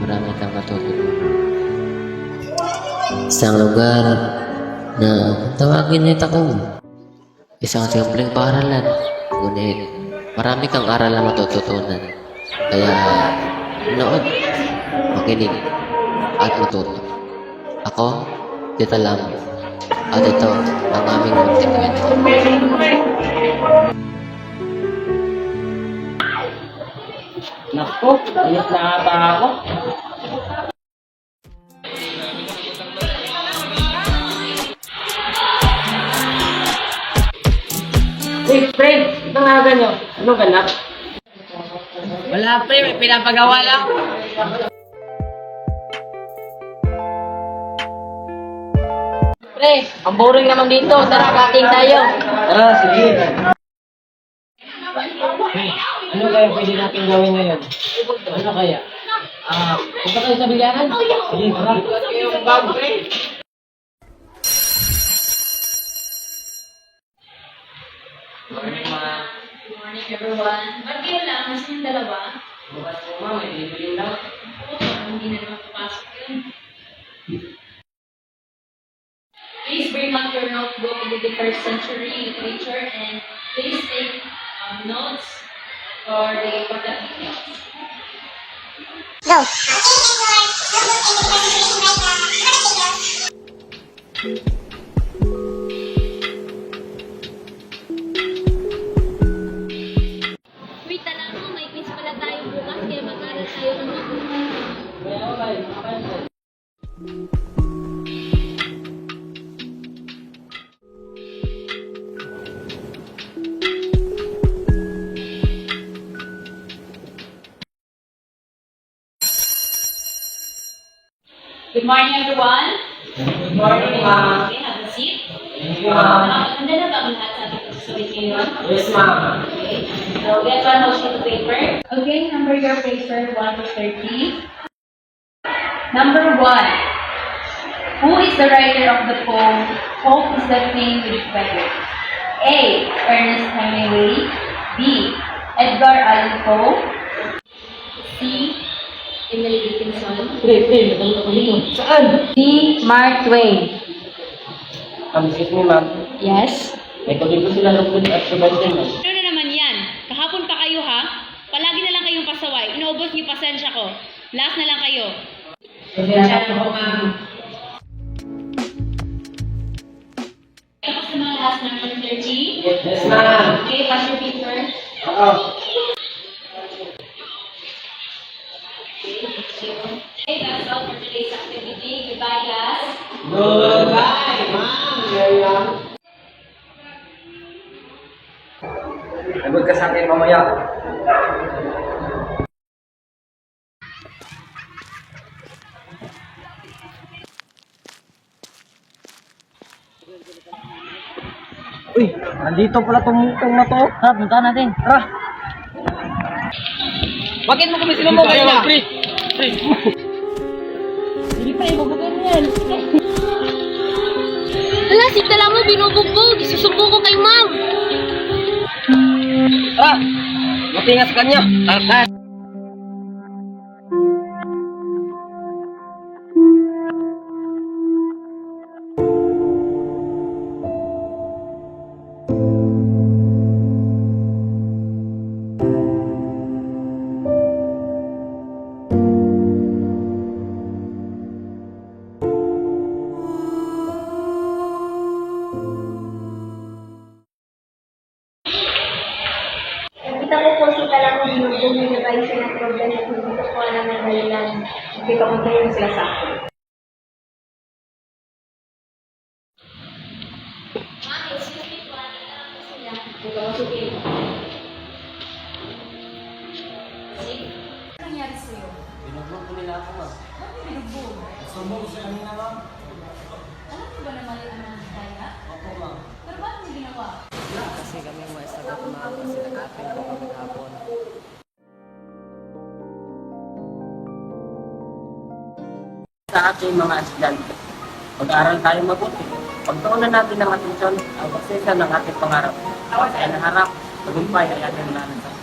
marami kang matutunan. Isang lugar na tawagin nito kung isang simpleng paaralan, ngunit marami kang aral na matututunan. Kaya nood, makinig, at matuto. Ako, Tita Lam, at ito ang aming munting kwento. Naku, ayos na ata ako. Hey, friend, anong aga nyo? Anong ganap? Wala, pre, may pinapagawa lang. Pre, ang boring naman dito. Tara, kating tayo. Tara, sige. Hey, ano kaya pwede natin gawin ngayon? Ano kaya? Punta tayo sa bilyaran? Sige, tara. Yung bag, pre. Good morning, everyone. Ba't kayo lang? Mas yung dalawa? Bukas po, ma'am. May libre lang. Oo, parang hindi na naman papasok yun. Please bring up your notebook with the first century literature and please take notes for the important details. Go. Wait, alam mo, may quiz pala tayo bukas kaya mag-aral tayo ng mabuti. Good morning, everyone. Good morning, ma'am. Okay, have a seat. Thank you, ma'am. Handa na ba ang lahat sa ating pagsusulit ngayon? Yes, ma'am. Okay. So, get one whole sheet of paper. Okay, number your paper 1 to 30. Number 1. Who is the writer of the poem, Hope is the Thing with Feather? A. Ernest Hemingway. B. Edgar Allan Poe. C. Emily Dickinson. Pre, natalito ko dito. Saan? D. Mark Twain. Excuse me, ma'am. Yes? May kulit ko sila lupod at subansin, ma'am. Ano na naman yan? Kahapon pa kayo ha? Palagi na lang kayong pasaway. Inuubos niyo pasensya ko. Last na lang kayo. Pasensya po, ma'am. Tapos na mga last number 30. Yes, ma'am. Okay, pass your paper. Oo. Okay, that's all for today's activity. Goodbye, class. Goodbye, ma'am. Miriam. Nagod ka sa akin mamaya. Uy, nandito pala tumutong na to. Tara, punta natin. Tara. Bakit mo kami sinumo kayo na? Hindi pa, ibubutin mo yan. Hala, sintala mo, binubugbog. Isusumbong ko kay ma'am. Tara, matingas ka niya. Tara. Kita ko po si Talang binubong yung nabay siya ng problem at hindi ko po alam ang dahilan. Hindi ko magkaroon sila sa akin. Ma'am, excuse me po. Ano po sila? Hindi ko masukin. Sige. Ano nangyari sa'yo? Binugbog ko nila ako, ma'am. Bakit binugbog? Sumbong siya kanina, ma'am. Alam mo ba na mali ang mga kaya? Opo, ma'am. Pero bakit mo ginawa? Kasi kami mga sagot ma'am kasi nag-appel po kami hapon. Sa ating mga estudyante, mag-aaral tayo mabuti. Pagtuunan natin ng atensyon ang proseso ng ating pangarap. Kaya naharap, tagumpay ay ating nananasan.